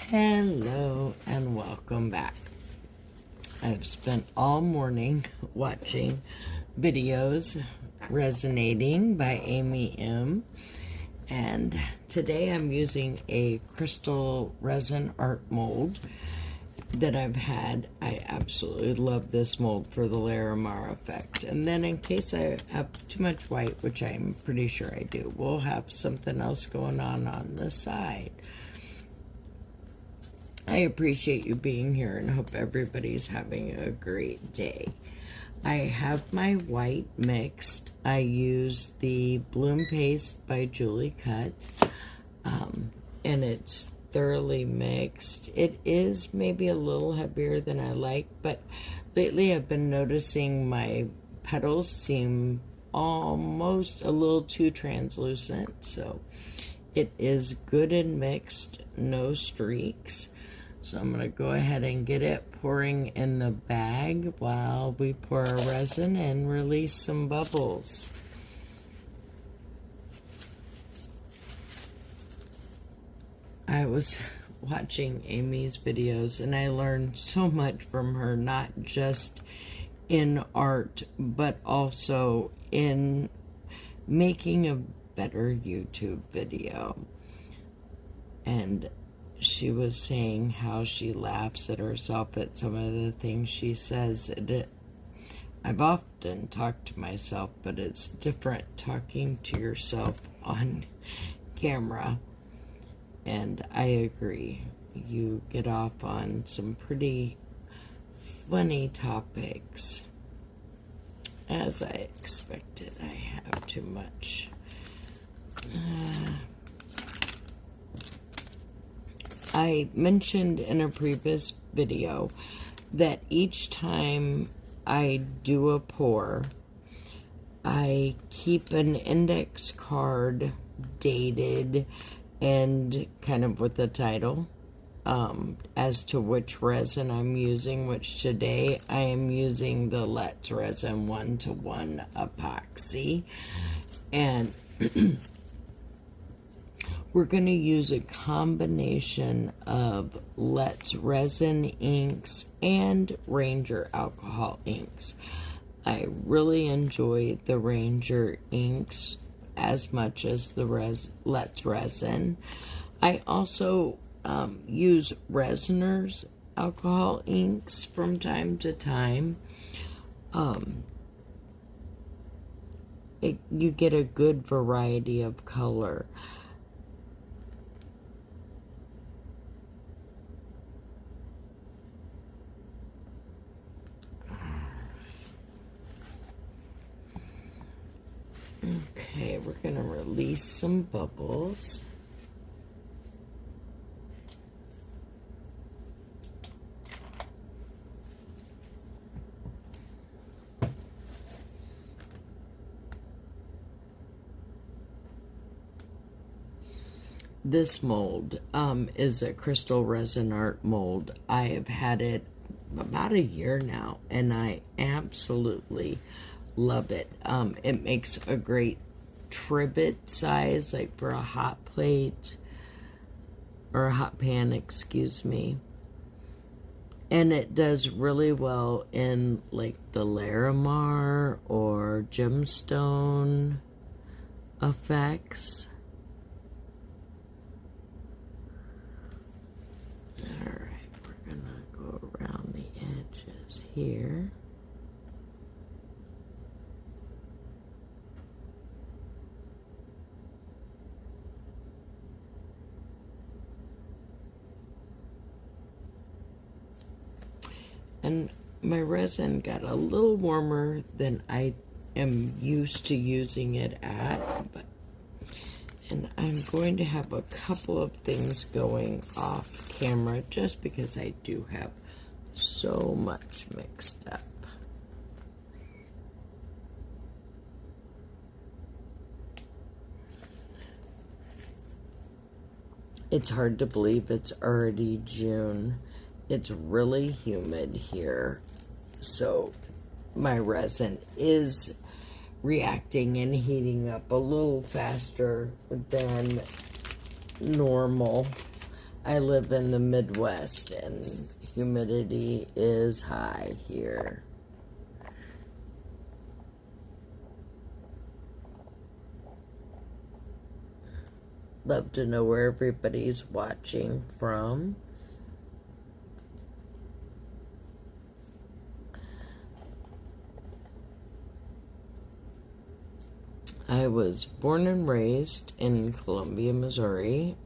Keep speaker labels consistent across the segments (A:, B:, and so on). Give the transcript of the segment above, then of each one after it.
A: Hello and welcome back. I've spent all morning watching videos Resonating by Amy M. And today I'm using a crystal resin art mold that I've had. I absolutely love this mold for the Larimar effect. And then in case I have too much white, which I'm pretty sure I do, we'll have something else going on the side. I appreciate you being here and hope everybody's having a great day. I have my white mixed. I use the Bloom Paste by Julie Cut, and it's thoroughly mixed. It is maybe a little heavier than I like, but lately I've been noticing my petals seem almost a little too translucent, so it is good and mixed, no streaks. So I'm going to go ahead and get it pouring in the bag while we pour our resin and release some bubbles. I was watching Amy's videos and I learned so much from her, not just in art, but also in making a better YouTube video. And she was saying how she laughs at herself at some of the things she says. I've often talked to myself, but it's different talking to yourself on camera. And I agree. You get off on some pretty funny topics. As I expected, I have too much. I mentioned in a previous video that each time I do a pour, I keep an index card dated and kind of with the title as to which resin I'm using, which today I am using the Let's Resin 1-to-1 Epoxy. And we're going to use a combination of Let's Resin inks and Ranger alcohol inks. I really enjoy the Ranger inks as much as the Let's Resin. I also use Resiners alcohol inks from time to time. You get a good variety of color. Okay, we're going to release some bubbles. This mold is a crystal resin art mold. I have had it about a year now, and I absolutely love it. It makes a great trivet size, like for a hot plate or a hot pan, excuse me. And it does really well in like the Larimar or gemstone effects. Alright, we're gonna go around the edges here. And my resin got a little warmer than I am used to using it at, and I'm going to have a couple of things going off camera just because I do have so much mixed up. It's hard to believe it's already June. It's really humid here, so my resin is reacting and heating up a little faster than normal. I live in the Midwest and humidity is high here. Love to know where everybody's watching from. I was born and raised in Columbia, Missouri.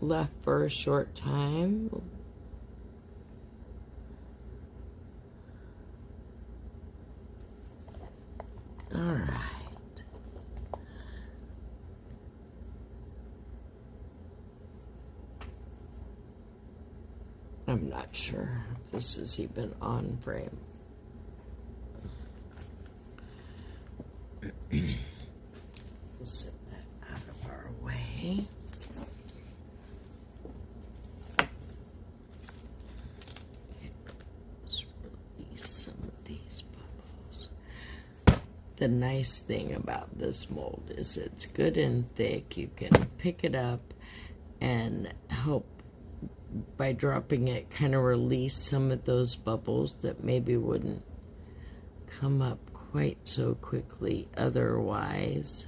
A: Left for a short time. All right. I'm not sure if this is even on frame. Set that out of our way. Let's release some of these bubbles. The nice thing about this mold is it's good and thick. You can pick it up and help by dropping it, kind of release some of those bubbles that maybe wouldn't come up quite so quickly otherwise.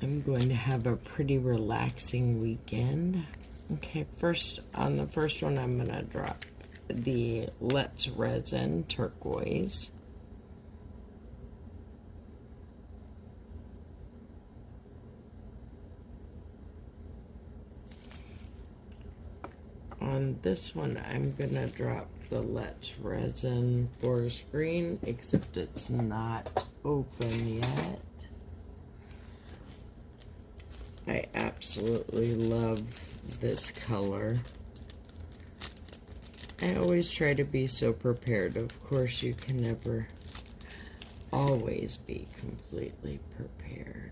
A: I'm going to have a pretty relaxing weekend. Okay, on the first one, I'm going to drop the Let's Resin Turquoise. On this one, I'm going to drop the Let's Resin Forest Green, except it's not open yet. I absolutely love this color. I always try to be so prepared. Of course, you can never always be completely prepared.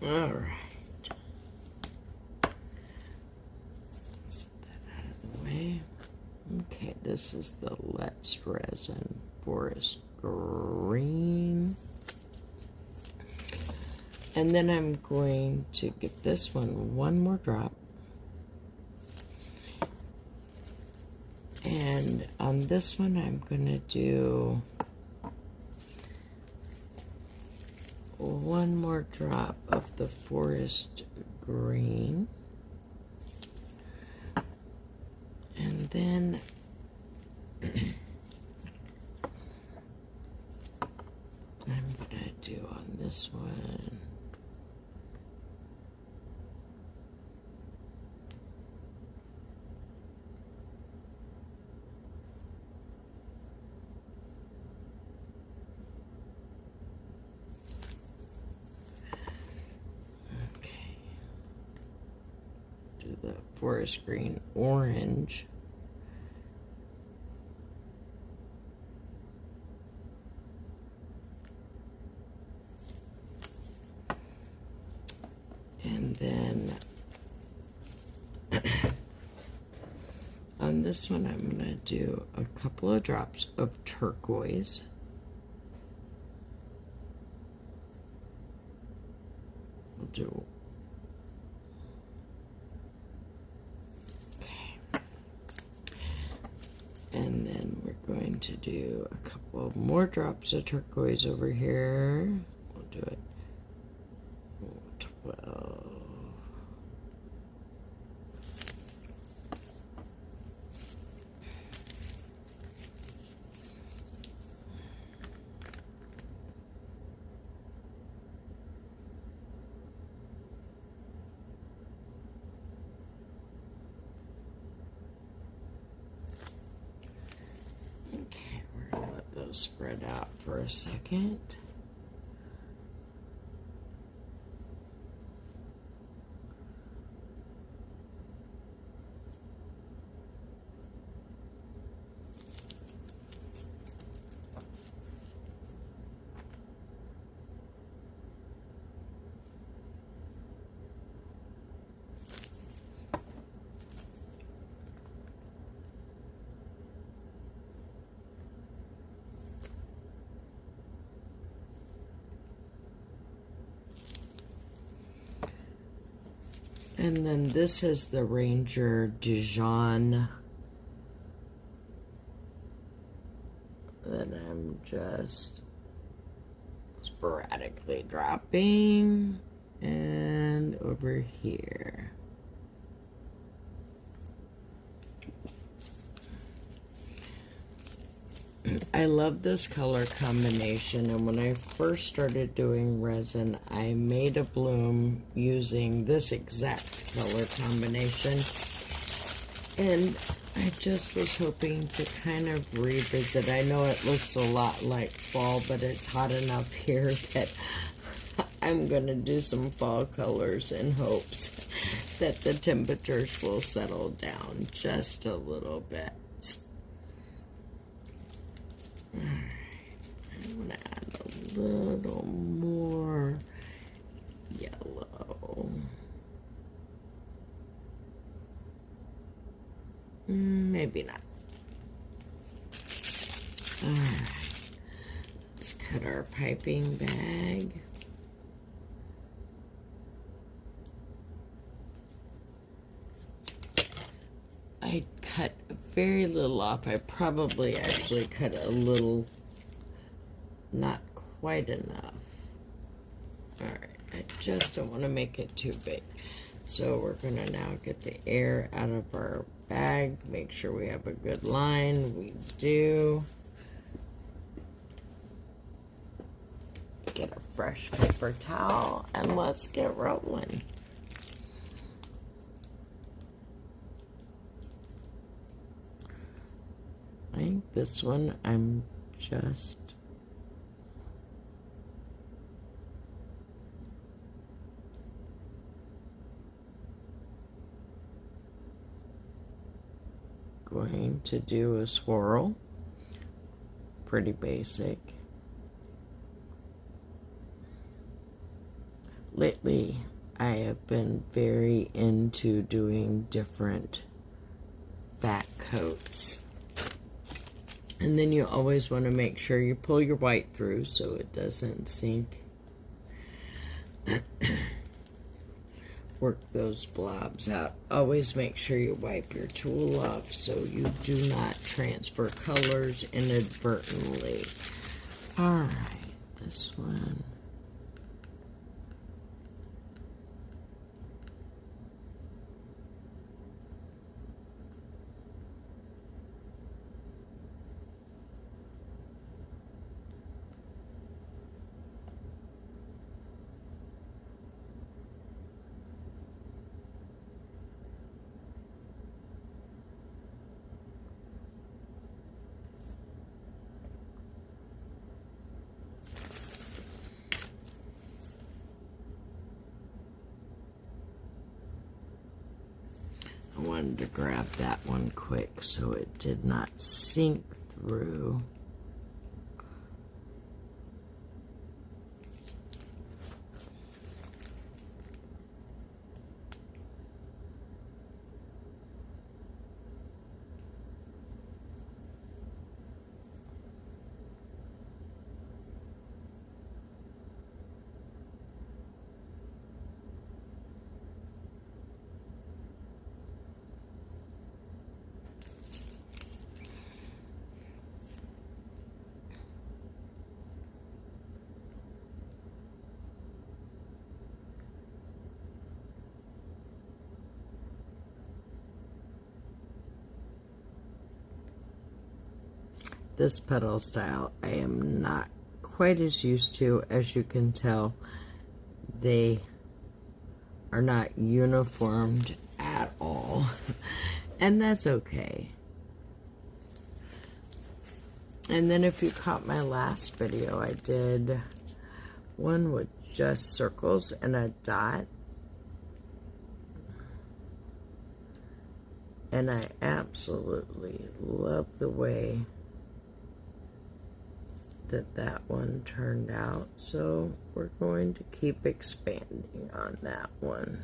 A: All right. Okay, this is the Let's Resin Forest Green. And then I'm going to give this one more drop. And on this one, I'm going to do one more drop of the Forest Green. And then I'm going to do on this one do the Forest Green Orange. And then on this one, I'm going to do a couple of drops of turquoise. We'll do. Okay. And then we're going to do a couple more drops of turquoise over here. We'll do it. 12. spread out for a second. And then this is the Ranger Dijon that I'm just sporadically dropping, and over here. I love this color combination, and when I first started doing resin, I made a bloom using this exact color combination, and I just was hoping to kind of revisit. I know it looks a lot like fall, but it's hot enough here that I'm going to do some fall colors in hopes that the temperatures will settle down just a little bit. Alright, I'm going to add a little more yellow. Maybe not. Alright, let's cut our piping bag. I cut very little off. I probably actually cut a little, not quite enough. Alright, I just don't want to make it too big. So we're going to now get the air out of our bag, make sure we have a good line. We do. Get a fresh paper towel and let's get rolling. I think this one I'm just going to do a swirl. Pretty basic. Lately, I have been very into doing different back coats. And then you always want to make sure you pull your white through so it doesn't sink. Work those blobs out. Always make sure you wipe your tool off so you do not transfer colors inadvertently. Alright, this one. I wanted to grab that one quick so it did not sink through. This petal style I am not quite as used to. As you can tell, they are not uniformed at all, and that's okay. And then if you caught my last video, I did one with just circles and a dot. And I absolutely love the way that one turned out. So we're going to keep expanding on that one.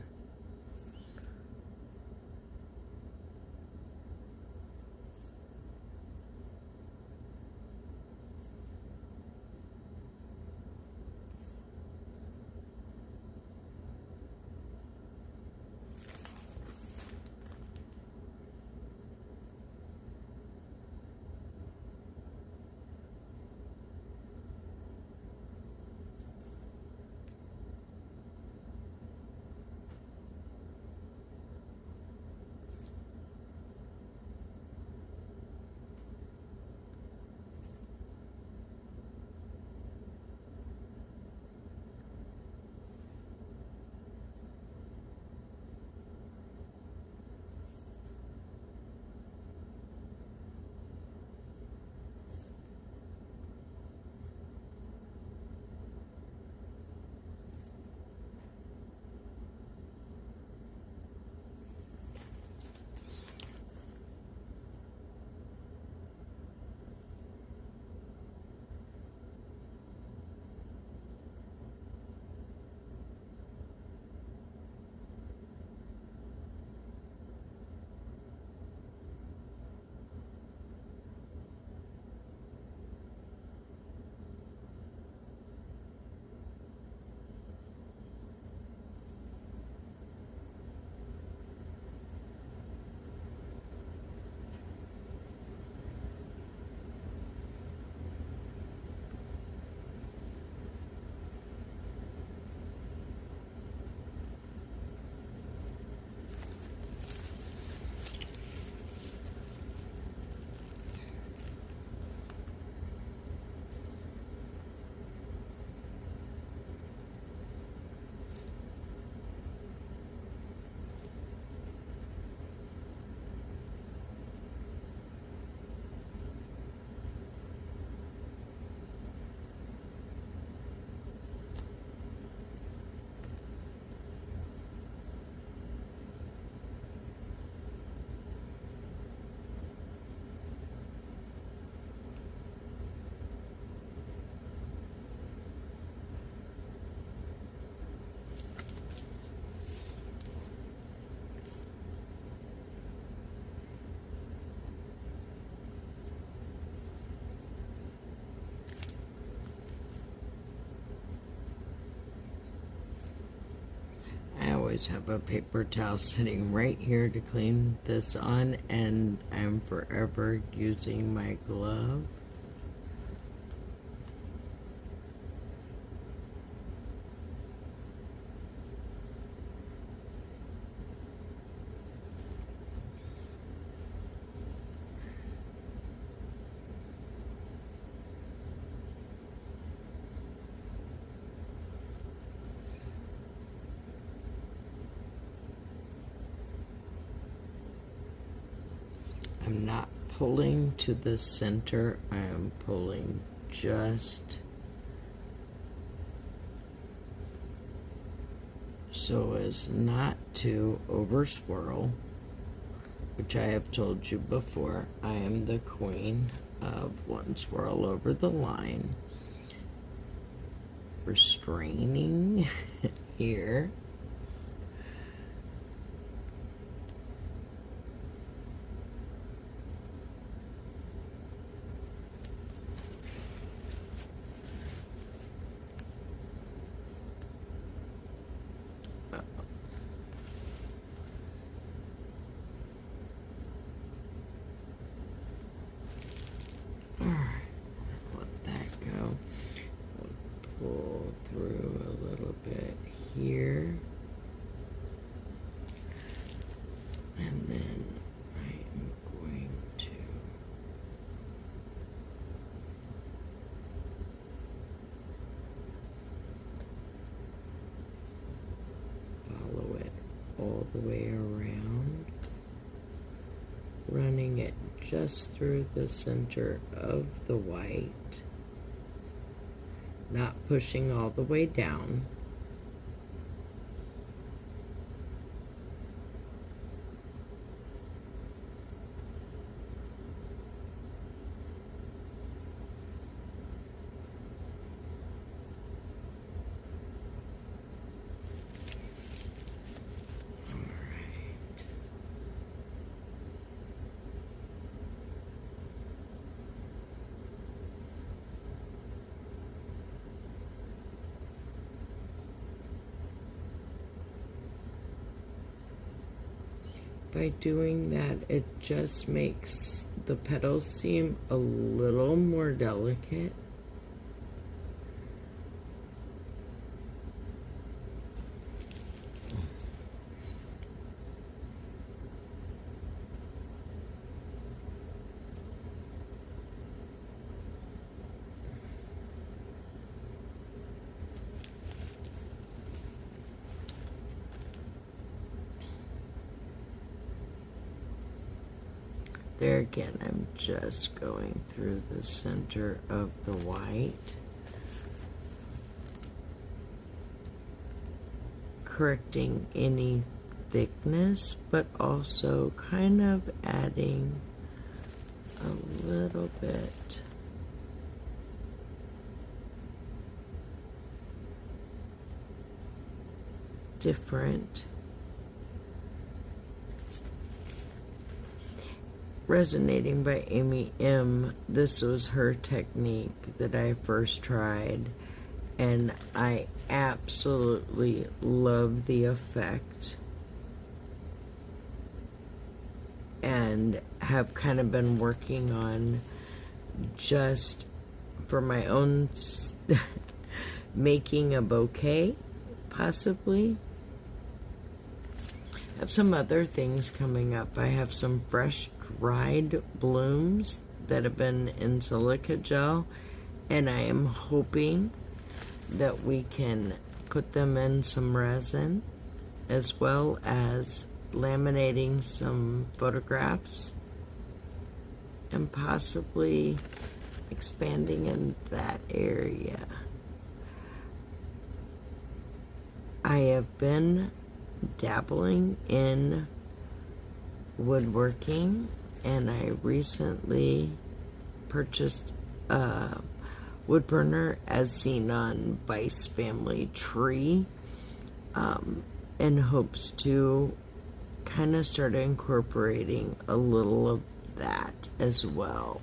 A: I always have a paper towel sitting right here to clean this on, and I'm forever using my glove. I'm not pulling to the center, I am pulling just so as not to over swirl, which I have told you before, I am the queen of one swirl over the line, restraining here. Pull through a little bit here, and then I am going to follow it all the way around, running it just through the center of the white, not pushing all the way down. By doing that, it just makes the petals seem a little more delicate. There again, I'm just going through the center of the white, correcting any thickness, but also kind of adding a little bit different. Resonating by Amy M. This was her technique that I first tried, and I absolutely love the effect, and have kind of been working on just for my own making a bouquet, possibly. I have some other things coming up. I have some fresh dried blooms that have been in silica gel, and I am hoping that we can put them in some resin, as well as laminating some photographs and possibly expanding in that area. I have been dabbling in woodworking, and I recently purchased a wood burner as seen on Vice Family Tree, in hopes to kind of start incorporating a little of that as well.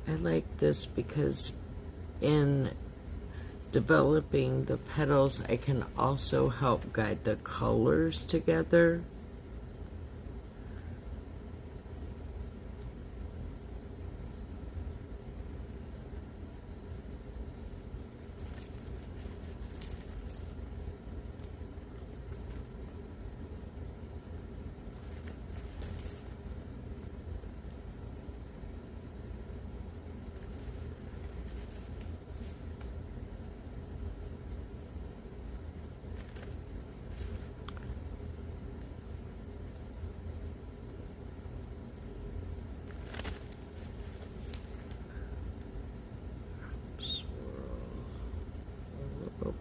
A: I like this because in developing the petals, I can also help guide the colors together.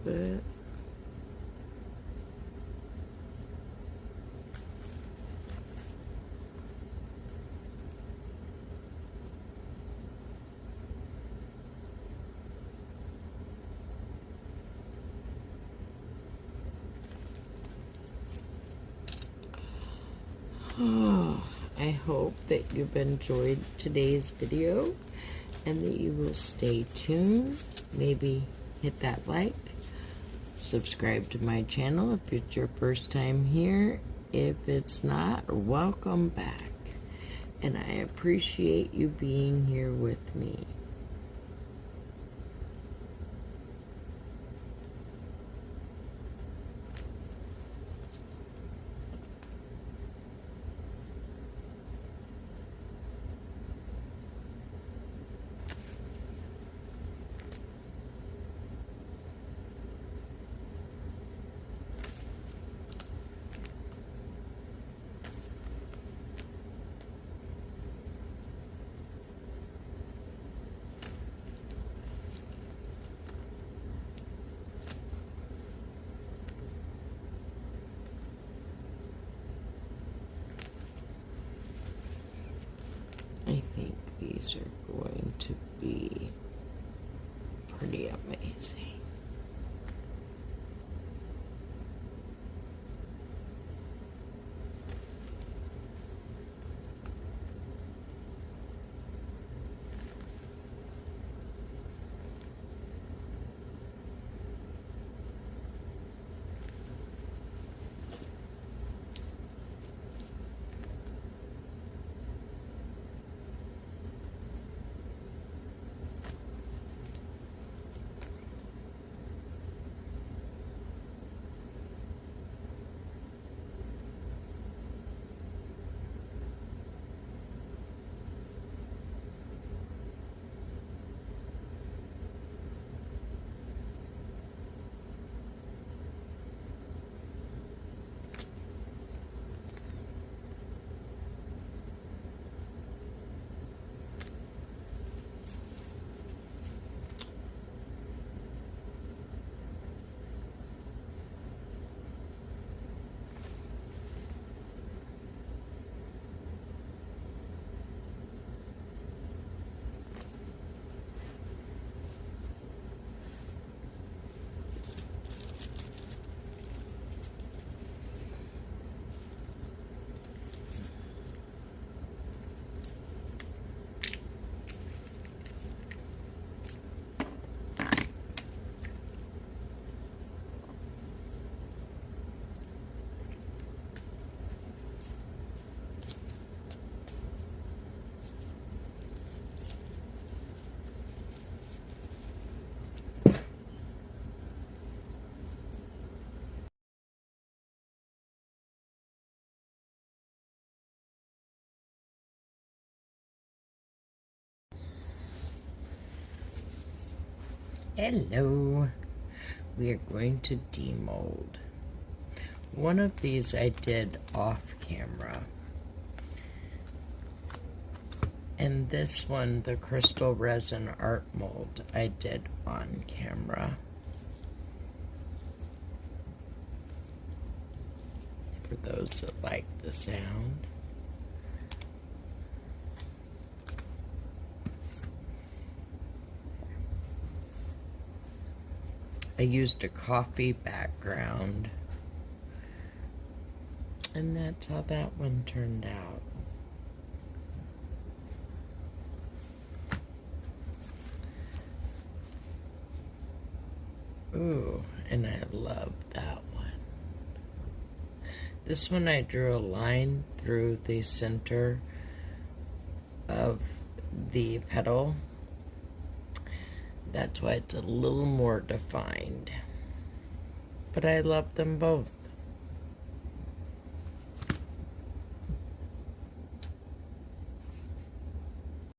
A: Bit. Oh, I hope that you've enjoyed today's video and that you will stay tuned. Maybe hit that like. Subscribe to my channel if it's your first time here. If it's not, welcome back. And I appreciate you being here with me. think these are going to be pretty amazing. Hello, we are going to demold. One of these I did off camera. And this one, the crystal resin art mold, I did on camera. For those that like the sound. I used a Coffe background, and that's how that one turned out. Ooh, and I love that one. This one I drew a line through the center of the petal. That's why it's a little more defined. But I love them both.